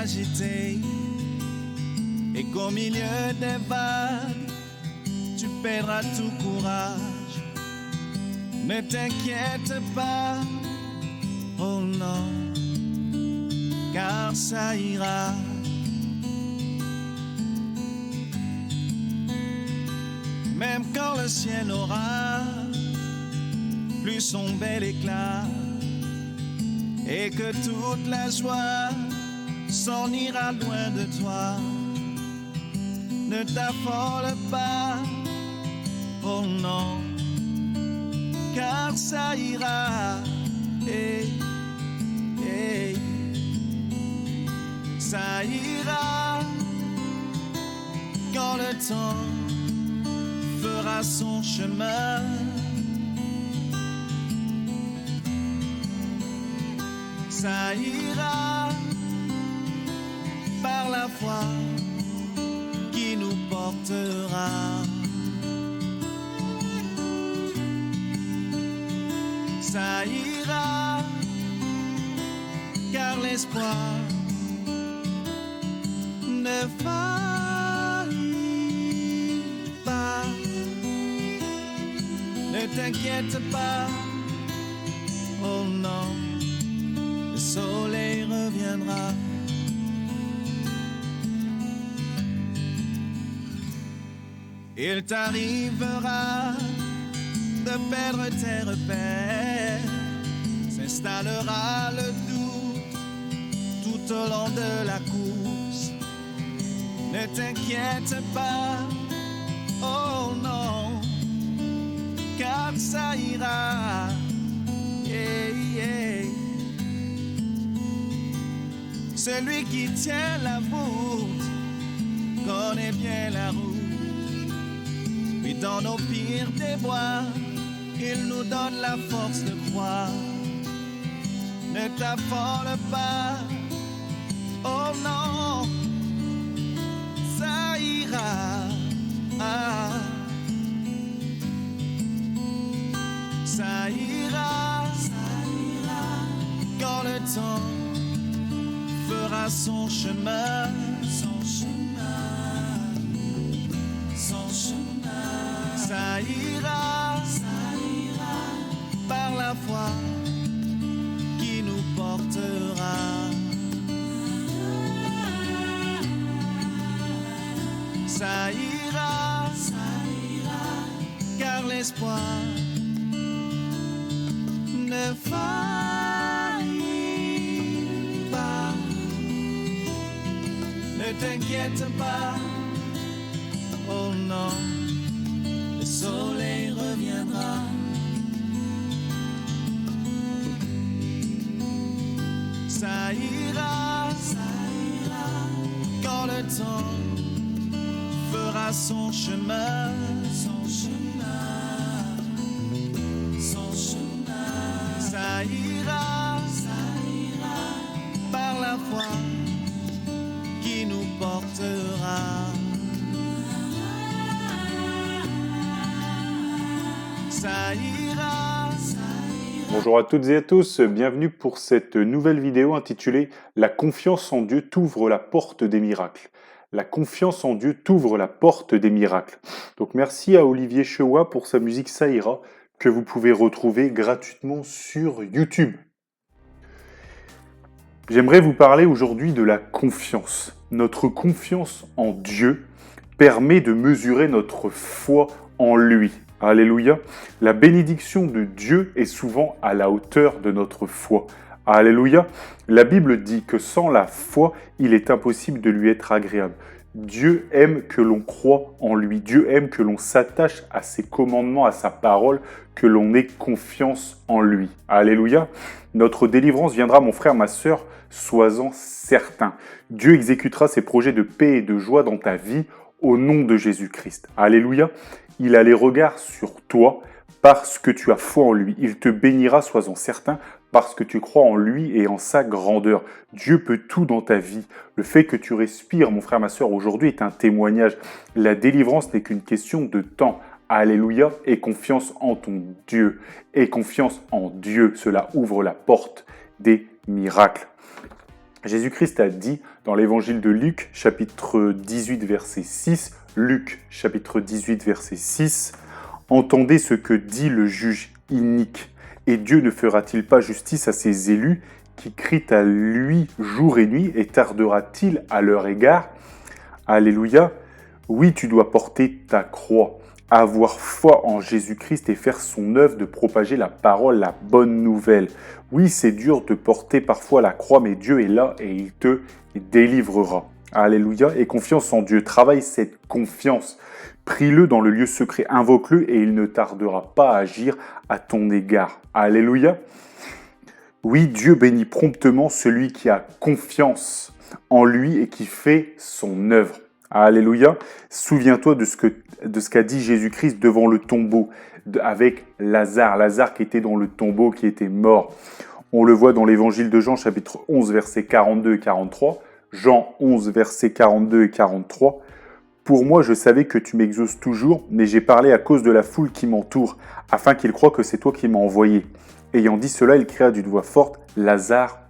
agité et qu'au milieu des vagues, tu perdras tout courage. Ne t'inquiète pas, oh non, car ça ira. Même quand le ciel aura plus son bel éclat et que toute la joie s'en ira loin de toi, ne t'affole pas, oh non, car ça ira, hey, hey. Ça ira quand le temps fera son chemin. Ça ira par la foi qui nous portera. Ça ira car l'espoir ne faillit pas. Ne t'inquiète pas, oh non, le soleil reviendra. Il t'arrivera de perdre tes repères, s'installera le doute tout au long de la course. Ne t'inquiète pas, oh non, car ça ira, yeah, yeah. Celui qui tient la route connaît bien la route. Puis dans nos pires déboires, il nous donne la force de croire. Ne t'affole pas, oh non, ça ira. Ah. Ça ira quand le temps fera son chemin, son chemin, son chemin. Ça ira par la foi qui nous portera. Ça ira car l'espoir ne faillit pas. Ne t'inquiète pas, oh non, le soleil reviendra. Ça ira quand le temps fera son chemin, son chemin, son chemin. Ça ira par la foi qui nous portera. Ça ira. Bonjour à toutes et à tous, bienvenue pour cette nouvelle vidéo intitulée « La confiance en Dieu t'ouvre la porte des miracles ». La confiance en Dieu t'ouvre la porte des miracles. Donc merci à Olivier Chewa pour sa musique Ça ira, que vous pouvez retrouver gratuitement sur YouTube. J'aimerais vous parler aujourd'hui de la confiance. Notre confiance en Dieu permet de mesurer notre foi en lui. Alléluia. La bénédiction de Dieu est souvent à la hauteur de notre foi. Alléluia. La Bible dit que sans la foi, il est impossible de lui être agréable. Dieu aime que l'on croit en lui. Dieu aime que l'on s'attache à ses commandements, à sa parole, que l'on ait confiance en lui. Alléluia. Notre délivrance viendra, mon frère, ma sœur, sois-en certain. Dieu exécutera ses projets de paix et de joie dans ta vie au nom de Jésus-Christ. Alléluia. Il a les regards sur toi parce que tu as foi en lui. Il te bénira, sois-en certain, parce que tu crois en lui et en sa grandeur. Dieu peut tout dans ta vie. Le fait que tu respires, mon frère, ma sœur, aujourd'hui est un témoignage. La délivrance n'est qu'une question de temps. Alléluia. Aie confiance en ton Dieu. Aie confiance en Dieu. Cela ouvre la porte des miracles. Jésus-Christ a dit dans l'évangile de Luc, chapitre 18, verset 6, Luc, chapitre 18, verset 6, « Entendez ce que dit le juge inique, et Dieu ne fera-t-il pas justice à ses élus qui crient à lui jour et nuit, et tardera-t-il à leur égard ?» Alléluia. Oui, tu dois porter ta croix, avoir foi en Jésus-Christ et faire son œuvre de propager la parole, la bonne nouvelle. Oui, c'est dur de porter parfois la croix, mais Dieu est là et il te délivrera. Alléluia. Et confiance en Dieu. Travaille cette confiance. Prie-le dans le lieu secret. Invoque-le et il ne tardera pas à agir à ton égard. Alléluia. Oui, Dieu bénit promptement celui qui a confiance en lui et qui fait son œuvre. Alléluia. Souviens-toi de ce qu'a dit Jésus-Christ devant le tombeau avec Lazare. Lazare qui était dans le tombeau, qui était mort. On le voit dans l'évangile de Jean, chapitre 11, versets 42 et 43. Jean 11, versets 42 et 43. « Pour moi, je savais que tu m'exauces toujours, mais j'ai parlé à cause de la foule qui m'entoure, afin qu'ils croient que c'est toi qui m'as envoyé. » Ayant dit cela, il cria d'une voix forte, « Lazare,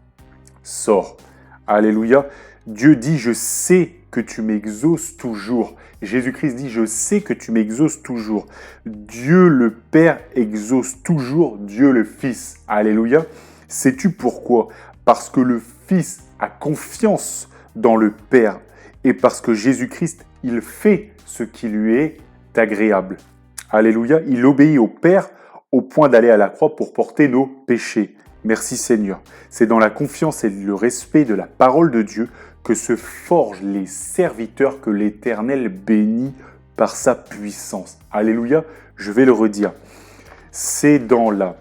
sors !» Alléluia. Dieu dit, je sais que tu m'exauces toujours. Jésus-Christ dit, je sais que tu m'exauces toujours. Dieu le Père exauce toujours Dieu le Fils. Alléluia. Sais-tu pourquoi? Parce que le Fils a confiance dans le Père et parce que Jésus-Christ, il fait ce qui lui est agréable. Alléluia. Il obéit au Père au point d'aller à la croix pour porter nos péchés. Merci Seigneur. C'est dans la confiance et le respect de la parole de Dieu que se forgent les serviteurs que l'Éternel bénit par sa puissance. Alléluia, je vais le redire. C'est dans la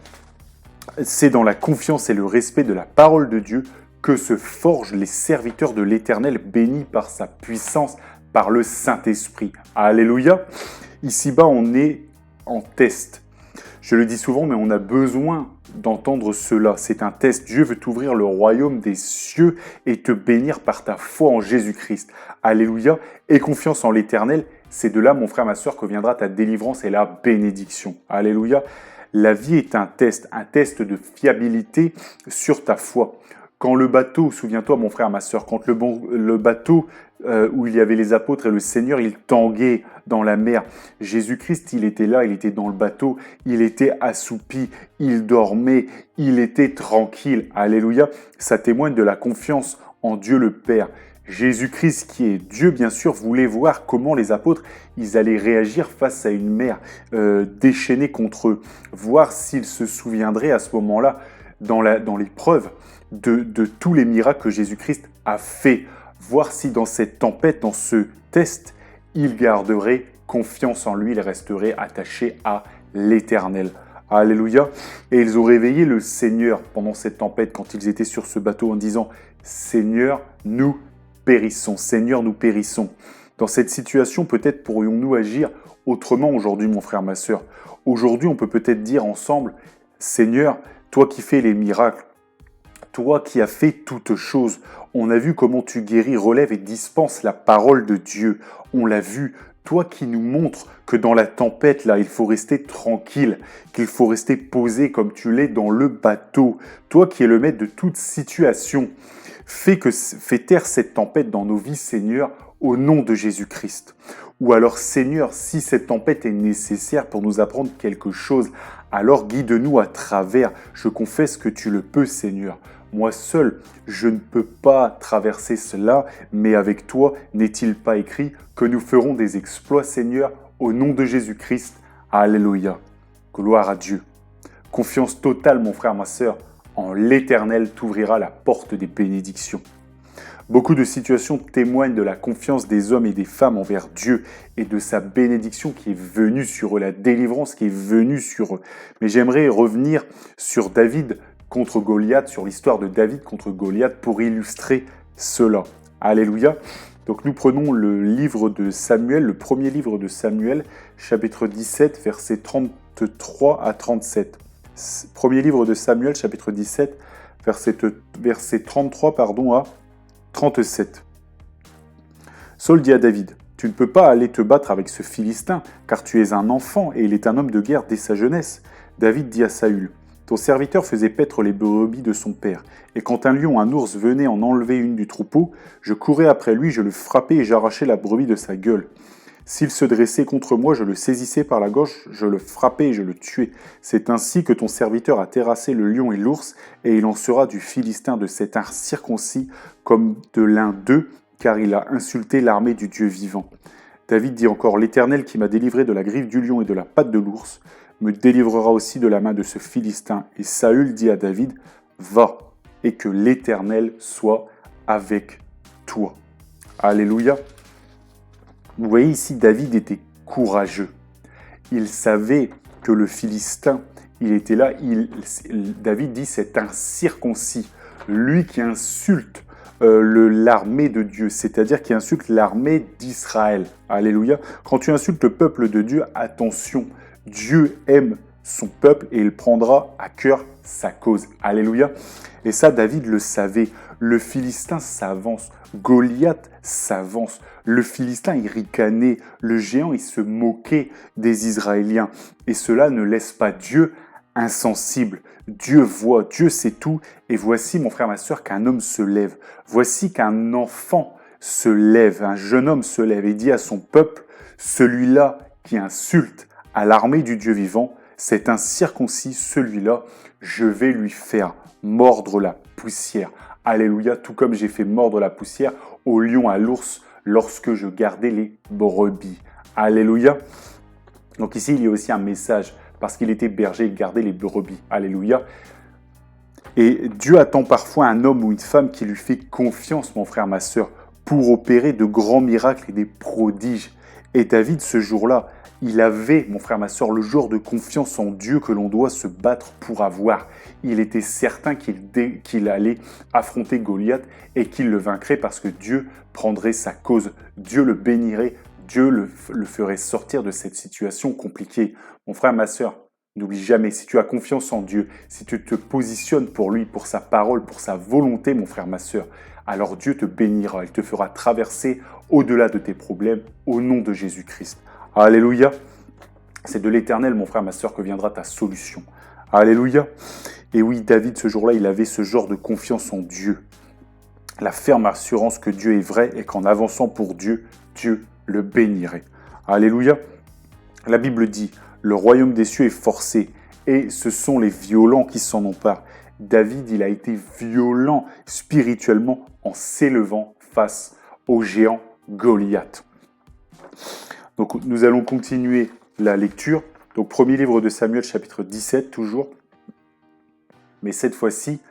confiance et le respect de la parole de Dieu que se forgent les serviteurs de l'Éternel bénis par sa puissance, par le Saint-Esprit. Alléluia. Ici-bas, on est en test. Je le dis souvent, mais on a besoin d'entendre cela. C'est un test. Dieu veut t'ouvrir le royaume des cieux et te bénir par ta foi en Jésus-Christ. Alléluia. Aie confiance en l'Éternel. C'est de là, mon frère, ma soeur, que viendra ta délivrance et la bénédiction. Alléluia. La vie est un test de fiabilité sur ta foi. Quand le bateau, souviens-toi, mon frère, ma soeur, quand le bateau où il y avait les apôtres et le Seigneur, il tanguait dans la mer. Jésus-Christ, il était là, il était dans le bateau, il était assoupi, il dormait, il était tranquille. Alléluia. Ça témoigne de la confiance en Dieu le Père. Jésus-Christ, qui est Dieu, bien sûr, voulait voir comment les apôtres, ils allaient réagir face à une mer déchaînée contre eux. Voir s'ils se souviendraient à ce moment-là, dans l'épreuve, de tous les miracles que Jésus-Christ a fait. Voir si dans cette tempête, dans ce test, ils garderaient confiance en lui, ils resteraient attachés à l'Éternel. Alléluia. Et ils ont réveillé le Seigneur pendant cette tempête quand ils étaient sur ce bateau en disant « Seigneur, nous périssons. Seigneur, nous périssons. » Dans cette situation, peut-être pourrions-nous agir autrement aujourd'hui, mon frère, ma sœur. Aujourd'hui, on peut peut-être dire ensemble « Seigneur, toi qui fais les miracles, toi qui as fait toutes choses, on a vu comment tu guéris, relèves et dispenses la parole de Dieu. On l'a vu. Toi qui nous montres que dans la tempête, là, il faut rester tranquille, qu'il faut rester posé comme tu l'es dans le bateau. Toi qui es le maître de toute situation, fais taire cette tempête dans nos vies, Seigneur, au nom de Jésus-Christ. Ou alors, Seigneur, si cette tempête est nécessaire pour nous apprendre quelque chose, alors guide-nous à travers. Je confesse que tu le peux, Seigneur. Moi seul, je ne peux pas traverser cela, mais avec toi, n'est-il pas écrit que nous ferons des exploits, Seigneur, au nom de Jésus-Christ. Alléluia. Gloire à Dieu. Confiance totale, mon frère, ma sœur, en l'Éternel t'ouvrira la porte des bénédictions. Beaucoup de situations témoignent de la confiance des hommes et des femmes envers Dieu et de sa bénédiction qui est venue sur eux, la délivrance qui est venue sur eux. Mais j'aimerais revenir sur David contre Goliath, sur l'histoire de David contre Goliath pour illustrer cela. Alléluia. Donc nous prenons le livre de Samuel, le premier livre de Samuel, chapitre 17, versets 33 à 37. Premier livre de Samuel, chapitre 17, verset 33 à 37. Saul dit à David, « Tu ne peux pas aller te battre avec ce Philistin, car tu es un enfant et il est un homme de guerre dès sa jeunesse. » David dit à Saül, « Ton serviteur faisait paître les brebis de son père, et quand un lion ou un ours venait en enlever une du troupeau, je courais après lui, je le frappais et j'arrachais la brebis de sa gueule. S'il se dressait contre moi, je le saisissais par la gorge, je le frappais et je le tuais. C'est ainsi que ton serviteur a terrassé le lion et l'ours, et il en sera du Philistin de cet incirconcis comme de l'un d'eux, car il a insulté l'armée du Dieu vivant. David dit encore, l'Éternel qui m'a délivré de la griffe du lion et de la patte de l'ours, me délivrera aussi de la main de ce Philistin. Et Saül dit à David, va, et que l'Éternel soit avec toi. Alléluia. Vous voyez ici, David était courageux. Il savait que le Philistin, il était là. David dit, c'est un circoncis. Lui qui insulte l'armée de Dieu, c'est-à-dire qui insulte l'armée d'Israël. Alléluia. Quand tu insultes le peuple de Dieu, attention, Dieu aime son peuple et il prendra à cœur sa cause. Alléluia. Et ça, David le savait. Le Philistin s'avance. Goliath s'avance. Le Philistin, il ricanait. Le géant, il se moquait des Israéliens. Et cela ne laisse pas Dieu insensible. Dieu voit, Dieu sait tout. Et voici, mon frère, ma sœur, qu'un homme se lève. Voici qu'un enfant se lève, un jeune homme se lève et dit à son peuple, celui-là qui insulte à l'armée du Dieu vivant, c'est un circoncis, celui-là, je vais lui faire mordre la poussière. Alléluia, tout comme j'ai fait mordre la poussière au lion, à l'ours, lorsque je gardais les brebis. Alléluia. Donc ici, il y a aussi un message, parce qu'il était berger, il gardait les brebis. Alléluia. Et Dieu attend parfois un homme ou une femme qui lui fait confiance, mon frère, ma sœur, pour opérer de grands miracles et des prodiges. Et David, ce jour-là, il avait, mon frère, ma sœur, le genre de confiance en Dieu que l'on doit se battre pour avoir. Il était certain qu'il allait affronter Goliath et qu'il le vaincrait parce que Dieu prendrait sa cause. Dieu le bénirait, Dieu le ferait sortir de cette situation compliquée. Mon frère, ma sœur, n'oublie jamais, si tu as confiance en Dieu, si tu te positionnes pour lui, pour sa parole, pour sa volonté, mon frère, ma sœur, alors Dieu te bénira, il te fera traverser au-delà de tes problèmes au nom de Jésus-Christ. Alléluia. C'est de l'Éternel, mon frère, ma sœur, que viendra ta solution. Alléluia. Et oui, David, ce jour-là, il avait ce genre de confiance en Dieu. La ferme assurance que Dieu est vrai et qu'en avançant pour Dieu, Dieu le bénirait. Alléluia. La Bible dit, le royaume des cieux est forcé et ce sont les violents qui s'en emparent. David, il a été violent spirituellement en s'élevant face au géant Goliath. Donc nous allons continuer la lecture. Donc premier livre de Samuel, chapitre 17 toujours. Mais cette fois-ci,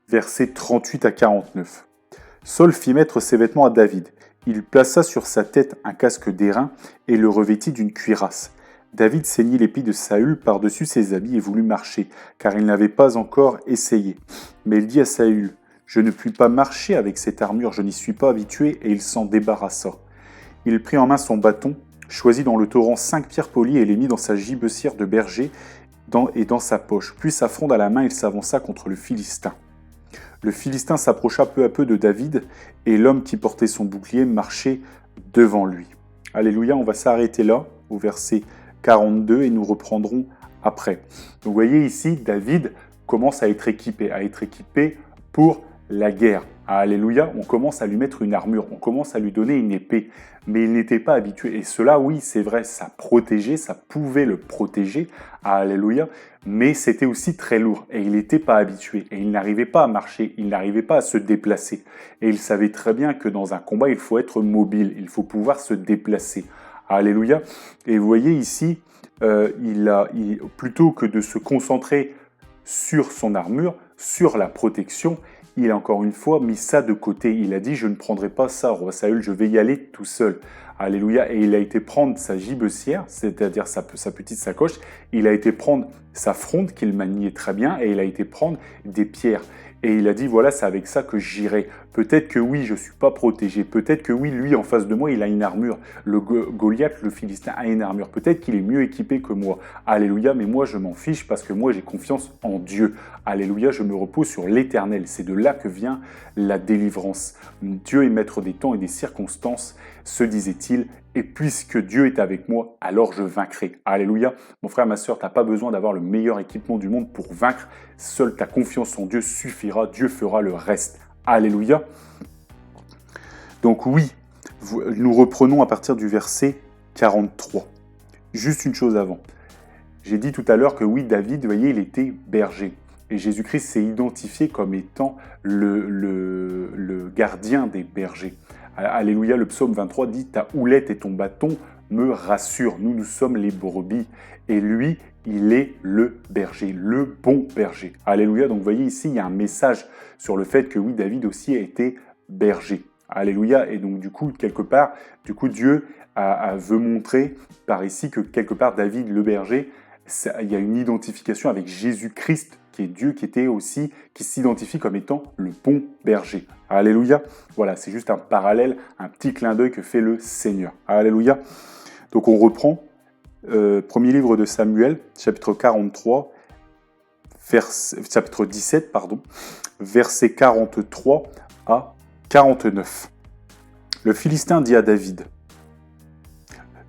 versets 38 à 49. Saül fit mettre ses vêtements à David. Il plaça sur sa tête un casque d'airain et le revêtit d'une cuirasse. David ceignit l'épée de Saül par-dessus ses habits et voulut marcher, car il n'avait pas encore essayé. Mais il dit à Saül, « Je ne puis pas marcher avec cette armure, je n'y suis pas habitué, et il s'en débarrassa. » Il prit en main son bâton, choisit dans le torrent 5 pierres polies et les mit dans sa gibecière de berger et dans sa poche. Puis sa fronde à la main, il s'avança contre le Philistin. Le Philistin s'approcha peu à peu de David, et l'homme qui portait son bouclier marchait devant lui. Alléluia, on va s'arrêter là, au verset 42, et nous reprendrons après. Donc vous voyez ici, David commence à être équipé pour la guerre. Alléluia, on commence à lui mettre une armure, on commence à lui donner une épée, mais il n'était pas habitué. Et cela, oui, c'est vrai, ça protégeait, ça pouvait le protéger, alléluia, mais c'était aussi très lourd et il n'était pas habitué et il n'arrivait pas à marcher, il n'arrivait pas à se déplacer. Et il savait très bien que dans un combat, il faut être mobile, il faut pouvoir se déplacer. Alléluia. Et vous voyez ici, plutôt que de se concentrer sur son armure, sur la protection, il a encore une fois mis ça de côté. Il a dit, je ne prendrai pas ça, roi Saül, je vais y aller tout seul. Alléluia. Et il a été prendre sa gibecière, c'est-à-dire sa petite sacoche, il a été prendre sa fronde qu'il maniait très bien et il a été prendre des pierres. Et il a dit, voilà, c'est avec ça que j'irai. Peut-être que oui, je ne suis pas protégé. Peut-être que oui, lui, en face de moi, il a une armure. Le Goliath, le Philistin, a une armure. Peut-être qu'il est mieux équipé que moi. Alléluia, mais moi, je m'en fiche parce que moi, j'ai confiance en Dieu. Alléluia, je me repose sur l'Éternel. C'est de là que vient la délivrance. Dieu est maître des temps et des circonstances, se disait-il, Et puisque Dieu est avec moi, alors je vaincrai. Alléluia. Mon frère, ma soeur, tu n'as pas besoin d'avoir le meilleur équipement du monde pour vaincre. Seule ta confiance en Dieu suffira. Dieu fera le reste. Alléluia. Donc oui, nous reprenons à partir du verset 43. Juste une chose avant. J'ai dit tout à l'heure que oui, David, vous voyez, il était berger. Et Jésus-Christ s'est identifié comme étant le gardien des bergers. Alléluia, le psaume 23 dit « Ta houlette et ton bâton me rassurent. Nous sommes les brebis. » Et lui, il est le berger, le bon berger. Alléluia, donc vous voyez ici, il y a un message sur le fait que oui, David aussi a été berger. Alléluia, et donc du coup, quelque part, Dieu veut montrer par ici que quelque part, David, le berger, il y a une identification avec Jésus-Christ, qui est Dieu, qui s'identifie comme étant le bon berger. Alléluia. Voilà, c'est juste un parallèle, un petit clin d'œil que fait le Seigneur. Alléluia. Donc on reprend, premier livre de Samuel, chapitre 43, chapitre 17, versets 43 à 49. Le Philistin dit à David.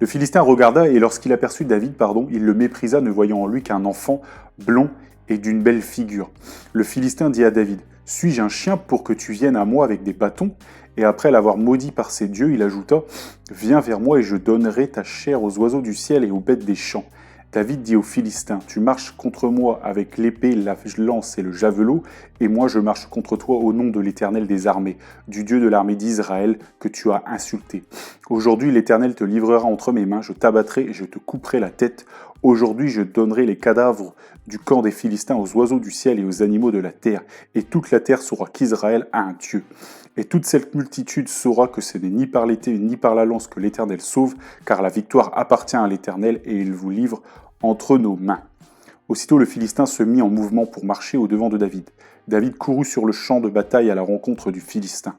Le Philistin regarda et lorsqu'il aperçut David, il le méprisa, ne voyant en lui qu'un enfant blond et d'une belle figure. Le Philistin dit à David, « Suis-je un chien pour que tu viennes à moi avec des bâtons ?» Et après l'avoir maudit par ses dieux, il ajouta, « Viens vers moi et je donnerai ta chair aux oiseaux du ciel et aux bêtes des champs. » David dit aux Philistins, « Tu marches contre moi avec l'épée, la lance et le javelot, et moi je marche contre toi au nom de l'Éternel des armées, du Dieu de l'armée d'Israël que tu as insulté. Aujourd'hui l'Éternel te livrera entre mes mains, je t'abattrai et je te couperai la tête. Aujourd'hui je donnerai les cadavres du camp des Philistins aux oiseaux du ciel et aux animaux de la terre, et toute la terre saura qu'Israël a un Dieu. Et toute cette multitude saura que ce n'est ni par l'épée ni par la lance que l'Éternel sauve, car la victoire appartient à l'Éternel et il vous livre entre nos mains. » Aussitôt le Philistin se mit en mouvement pour marcher au-devant de David. David courut sur le champ de bataille à la rencontre du Philistin.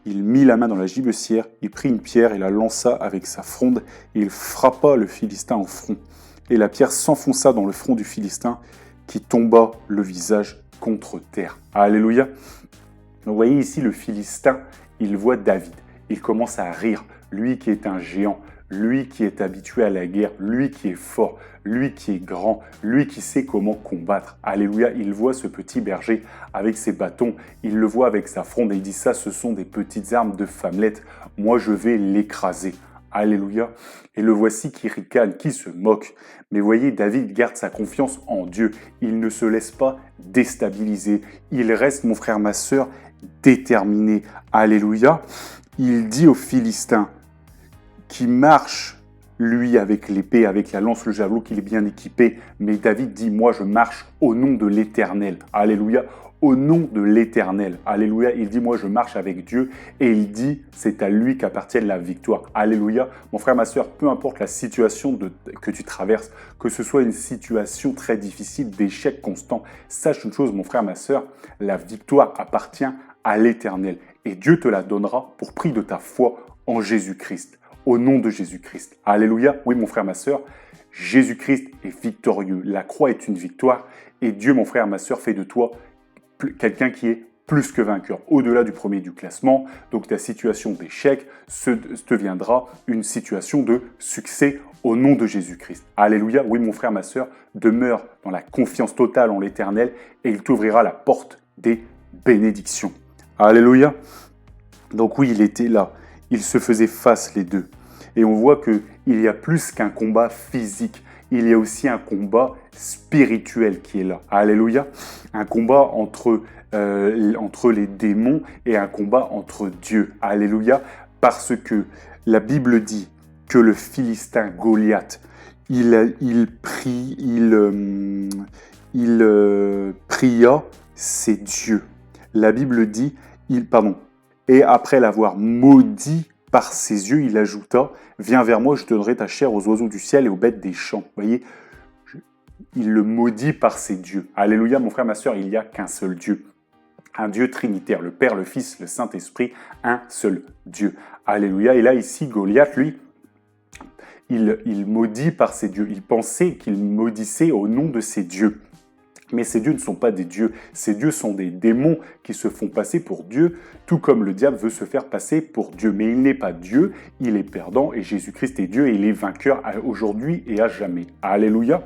Il mit la main dans la gibecière, il prit une pierre et la lança avec sa fronde, et il frappa le Philistin au front. Et la pierre s'enfonça dans le front du Philistin, qui tomba le visage contre terre. Alléluia. Donc vous voyez ici le Philistin, il voit David. Il commence à rire, lui qui est un géant, lui qui est habitué à la guerre, lui qui est fort, lui qui est grand, lui qui sait comment combattre. Alléluia, il voit ce petit berger avec ses bâtons, il le voit avec sa fronde et il dit ça, ce sont des petites armes de femmelette, moi je vais l'écraser. Alléluia. Et le voici qui ricane, qui se moque. Mais voyez, David garde sa confiance en Dieu. Il ne se laisse pas déstabiliser. Il reste, mon frère, ma sœur, déterminé. Alléluia. Il dit aux Philistins qui marche, lui, avec l'épée, avec la lance, le javelot, qu'il est bien équipé. Mais David dit, moi, je marche au nom de l'Éternel. Alléluia. Au nom de l'Éternel. Alléluia. Il dit, moi, je marche avec Dieu. Et il dit, c'est à lui qu'appartient la victoire. Alléluia. Mon frère, ma soeur, peu importe la situation que tu traverses, que ce soit une situation très difficile, d'échec constant, sache une chose, mon frère, ma soeur, la victoire appartient à l'Éternel. Et Dieu te la donnera pour prix de ta foi en Jésus-Christ. Au nom de Jésus-Christ. Alléluia. Oui, mon frère, ma soeur, Jésus-Christ est victorieux. La croix est une victoire. Et Dieu, mon frère, ma soeur, fait de toi quelqu'un qui est plus que vainqueur, au-delà du premier du classement. Donc ta situation d'échec deviendra une situation de succès au nom de Jésus-Christ. Alléluia. Oui, mon frère, ma sœur, demeure dans la confiance totale en l'Éternel et il t'ouvrira la porte des bénédictions. Alléluia. Donc oui, il était là. Il se faisait face les deux. Et on voit qu'il y a plus qu'un combat physique. Il y a aussi un combat spirituel qui est là. Alléluia. Un combat entre les démons et un combat entre Dieu. Alléluia. Parce que la Bible dit que le Philistin Goliath, il pria ses dieux. La Bible dit, et après l'avoir maudit par ses yeux, il ajouta, « Viens vers moi, je donnerai ta chair aux oiseaux du ciel et aux bêtes des champs. » Vous voyez, il le maudit par ses dieux. Alléluia, mon frère, ma soeur, il n'y a qu'un seul Dieu. Un Dieu trinitaire, le Père, le Fils, le Saint-Esprit, un seul Dieu. Alléluia. Et là, ici, Goliath, lui, il maudit par ses dieux. Il pensait qu'il maudissait au nom de ses dieux. Mais ces dieux ne sont pas des dieux, ces dieux sont des démons qui se font passer pour Dieu, tout comme le diable veut se faire passer pour Dieu. Mais il n'est pas Dieu, il est perdant, et Jésus-Christ est Dieu, et il est vainqueur aujourd'hui et à jamais. Alléluia.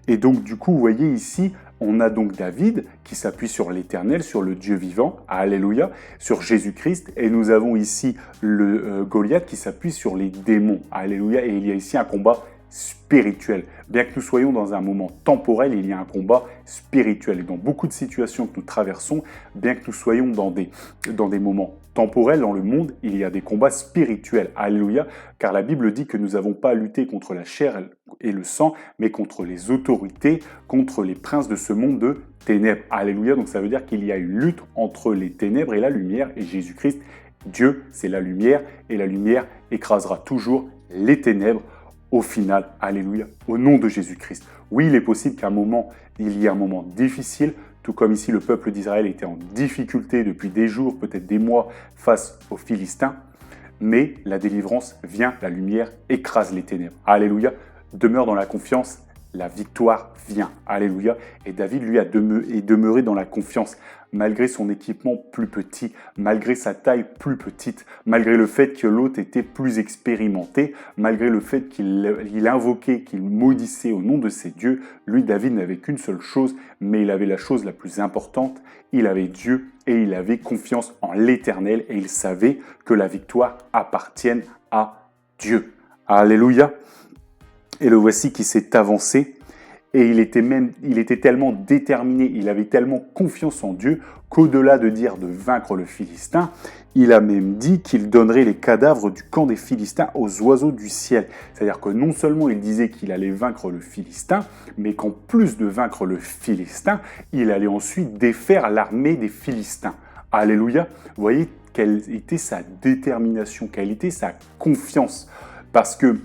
Et donc du coup, vous voyez ici, on a donc David qui s'appuie sur l'Éternel, sur le Dieu vivant, alléluia, sur Jésus-Christ, et nous avons ici le Goliath qui s'appuie sur les démons, alléluia, et il y a ici un combat spirituel. Bien que nous soyons dans un moment temporel, il y a un combat spirituel. Et dans beaucoup de situations que nous traversons, bien que nous soyons dans des moments temporels dans le monde, il y a des combats spirituels. Alléluia. Car la Bible dit que nous n'avons pas à lutter contre la chair et le sang, mais contre les autorités, contre les princes de ce monde de ténèbres. Alléluia. Donc ça veut dire qu'il y a une lutte entre les ténèbres et la lumière. Et Jésus-Christ, Dieu, c'est la lumière. Et la lumière écrasera toujours les ténèbres. Au final, alléluia, au nom de Jésus-Christ. Oui, il est possible qu'à un moment, il y ait un moment difficile, tout comme ici le peuple d'Israël était en difficulté depuis des jours, peut-être des mois, face aux Philistins, mais la délivrance vient, la lumière écrase les ténèbres. Alléluia, demeure dans la confiance, la victoire vient. Alléluia, et David, lui, est demeuré dans la confiance, malgré son équipement plus petit, malgré sa taille plus petite, malgré le fait que l'autre était plus expérimenté, malgré le fait qu'il invoquait, qu'il maudissait au nom de ses dieux, lui, David, n'avait qu'une seule chose, mais il avait la chose la plus importante, il avait Dieu et il avait confiance en l'Éternel et il savait que la victoire appartienne à Dieu. Alléluia. Et le voici qui s'est avancé. Et il était tellement déterminé, il avait tellement confiance en Dieu qu'au-delà de dire de vaincre le Philistin, il a même dit qu'il donnerait les cadavres du camp des Philistins aux oiseaux du ciel. C'est-à-dire que non seulement il disait qu'il allait vaincre le Philistin, mais qu'en plus de vaincre le Philistin, il allait ensuite défaire l'armée des Philistins. Alléluia. Vous voyez quelle était sa détermination, quelle était sa confiance. Parce que,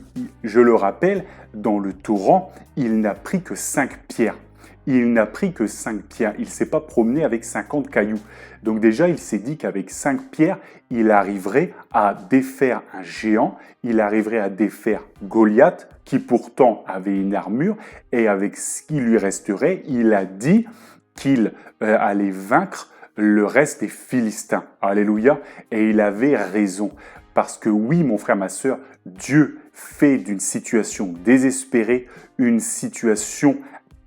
je le rappelle, dans le torrent, il n'a pris que 5 pierres. Il n'a pris que 5 pierres. Il ne s'est pas promené avec 50 cailloux. Donc déjà, il s'est dit qu'avec 5 pierres, il arriverait à défaire un géant. Il arriverait à défaire Goliath, qui pourtant avait une armure. Et avec ce qui lui resterait, il a dit qu'il allait vaincre le reste des Philistins. Alléluia. Et il avait raison. Parce que oui, mon frère, ma sœur, Dieu fait d'une situation désespérée une situation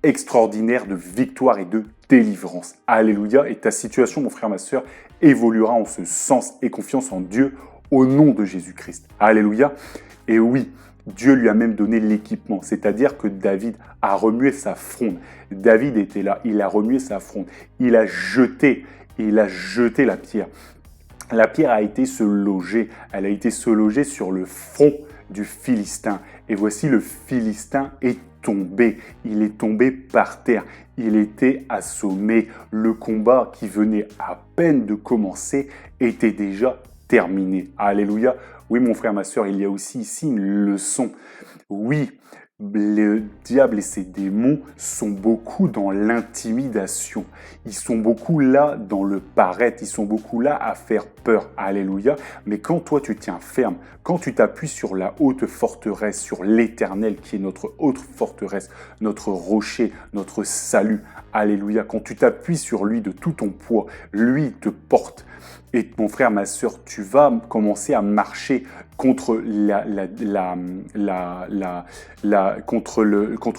extraordinaire de victoire et de délivrance. Alléluia. Et ta situation, mon frère, ma sœur, évoluera en ce sens et confiance en Dieu au nom de Jésus-Christ. Alléluia. Et oui, Dieu lui a même donné l'équipement, c'est-à-dire que David a remué sa fronde. David était là, il a remué sa fronde. Il a jeté la pierre. La pierre a été se loger, elle a été se loger sur le front du Philistin. Et voici le Philistin est tombé, il est tombé par terre, il était assommé. Le combat qui venait à peine de commencer était déjà terminé. Alléluia. Oui, mon frère, ma sœur, il y a aussi ici une leçon. Oui, le diable et ses démons sont beaucoup dans l'intimidation. Ils sont beaucoup là dans le paraître. Ils sont beaucoup là à faire peur. Alléluia. Mais quand toi tu tiens ferme, quand tu t'appuies sur la haute forteresse, sur l'Éternel qui est notre haute forteresse, notre rocher, notre salut. Alléluia. Quand tu t'appuies sur lui de tout ton poids, lui te porte. Et mon frère, ma sœur, tu vas commencer à marcher contre contre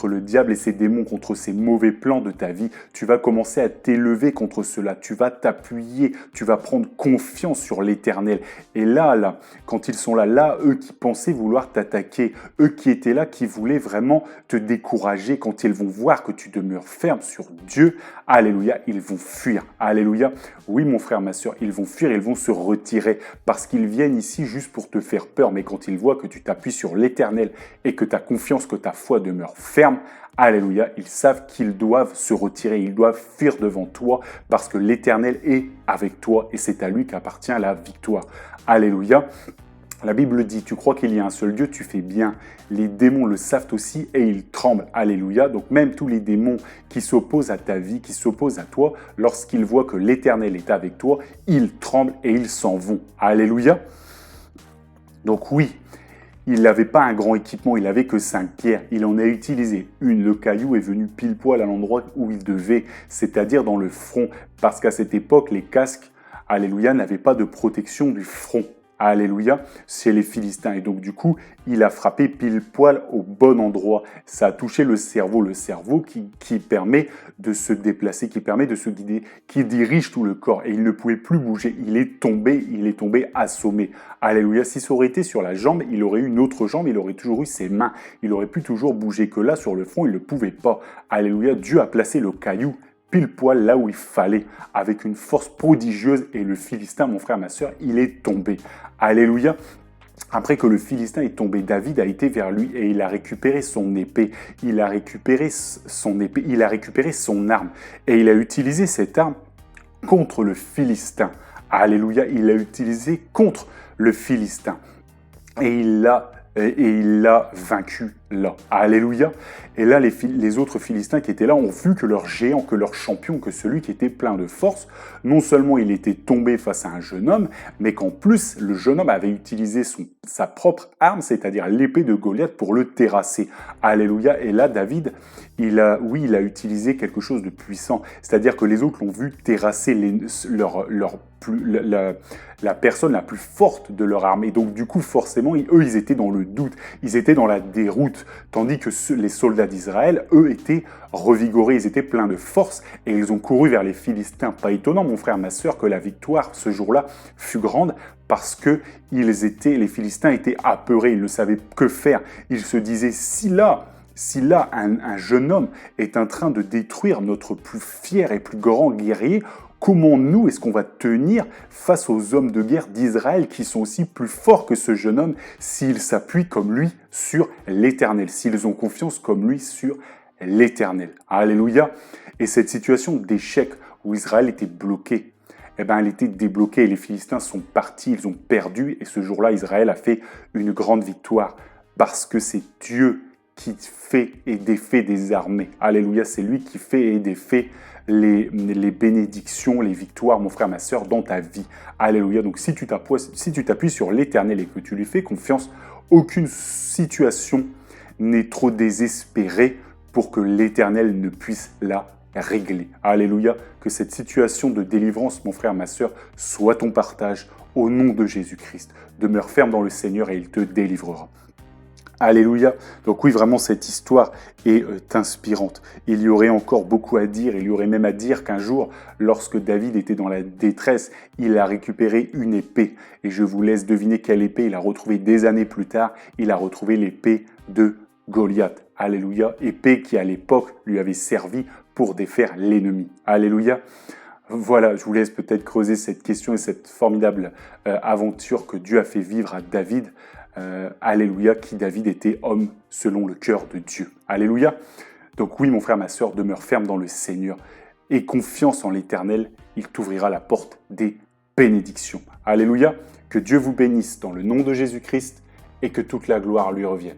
le diable et ses démons, contre ces mauvais plans de ta vie. Tu vas commencer à t'élever contre cela. Tu vas t'appuyer, tu vas prendre confiance sur l'Éternel. Et là, quand ils sont là, eux qui pensaient vouloir t'attaquer, eux qui étaient là, qui voulaient vraiment te décourager, quand ils vont voir que tu demeures ferme sur Dieu, alléluia, ils vont fuir. Alléluia. Oui, mon frère, ma sœur, ils vont fuir, ils vont se retirer parce qu'ils viennent ici juste pour te faire peur. Mais quand ils voient que tu t'appuies sur l'Éternel et que ta confiance, que ta foi demeure ferme, alléluia, ils savent qu'ils doivent se retirer, ils doivent fuir devant toi parce que l'Éternel est avec toi et c'est à lui qu'appartient la victoire. Alléluia. La Bible dit, tu crois qu'il y a un seul Dieu, tu fais bien. Les démons le savent aussi et ils tremblent. Alléluia. Donc même tous les démons qui s'opposent à ta vie, qui s'opposent à toi, lorsqu'ils voient que l'Éternel est avec toi, ils tremblent et ils s'en vont. Alléluia. Donc oui, Il n'avait pas un grand équipement, il n'avait que 5 pierres. Il en a utilisé une. Le caillou est venu pile poil à l'endroit où il devait, c'est-à-dire dans le front. Parce qu'à cette époque, les casques, alléluia, n'avaient pas de protection du front. Alléluia, c'est les Philistins. Et donc du coup, il a frappé pile poil au bon endroit. Ça a touché le cerveau qui permet de se déplacer, qui permet de se guider, qui dirige tout le corps. Et il ne pouvait plus bouger. Il est tombé assommé. Alléluia, si ça aurait été sur la jambe, il aurait eu une autre jambe, il aurait toujours eu ses mains. Il aurait pu toujours bouger, que là, sur le front, il ne pouvait pas. Alléluia, Dieu a placé le caillou pile poil là où il fallait, avec une force prodigieuse, et le Philistin, mon frère, ma soeur, il est tombé. Alléluia. Après que le Philistin est tombé, David a été vers lui et il a récupéré son épée, il a récupéré son arme, et il a utilisé cette arme contre le Philistin. Alléluia, il l'a utilisé contre le Philistin. Et il l'a vaincu là. Alléluia. Et là, les autres Philistins qui étaient là ont vu que leur géant, que leur champion, que celui qui était plein de force, non seulement il était tombé face à un jeune homme, mais qu'en plus, le jeune homme avait utilisé sa propre arme, c'est-à-dire l'épée de Goliath, pour le terrasser. Alléluia. Et là, David, il a utilisé quelque chose de puissant. C'est-à-dire que les autres l'ont vu terrasser la personne la plus forte de leur armée. Donc du coup, forcément, ils étaient dans le doute, ils étaient dans la déroute, tandis que les soldats d'Israël, eux, étaient revigorés, ils étaient pleins de force, et ils ont couru vers les Philistins. Pas étonnant, mon frère, ma sœur, que la victoire, ce jour-là, fut grande, parce que les Philistins étaient apeurés, ils ne savaient que faire. Ils se disaient, si là, un jeune homme est en train de détruire notre plus fier et plus grand guerrier, comment nous, est-ce qu'on va tenir face aux hommes de guerre d'Israël qui sont aussi plus forts que ce jeune homme s'ils s'appuient comme lui sur l'Éternel, s'ils ont confiance comme lui sur l'Éternel. Alléluia. Et cette situation d'échec où Israël était bloqué, elle était débloquée et les Philistins sont partis, ils ont perdu, et ce jour-là, Israël a fait une grande victoire parce que c'est Dieu qui fait et défait des armées. Alléluia, c'est lui qui fait et défait les bénédictions, les victoires, mon frère, ma sœur, dans ta vie. Alléluia. Donc si tu t'appuies sur l'Éternel et que tu lui fais confiance, aucune situation n'est trop désespérée pour que l'Éternel ne puisse la régler. Alléluia. Que cette situation de délivrance, mon frère, ma sœur, soit ton partage au nom de Jésus-Christ. Demeure ferme dans le Seigneur et il te délivrera. Alléluia. Donc oui, vraiment, cette histoire est inspirante. Il y aurait encore beaucoup à dire. Il y aurait même à dire qu'un jour, lorsque David était dans la détresse, il a récupéré une épée. Et je vous laisse deviner quelle épée il a retrouvée des années plus tard. Il a retrouvé l'épée de Goliath. Alléluia. Épée qui, à l'époque, lui avait servi pour défaire l'ennemi. Alléluia. Voilà, je vous laisse peut-être creuser cette question et cette formidable aventure que Dieu a fait vivre à David. Alléluia, qui David était homme selon le cœur de Dieu. Alléluia. Donc oui, mon frère, ma sœur, demeure ferme dans le Seigneur et confiance en l'Éternel, il t'ouvrira la porte des bénédictions. Alléluia. Que Dieu vous bénisse dans le nom de Jésus-Christ et que toute la gloire lui revienne.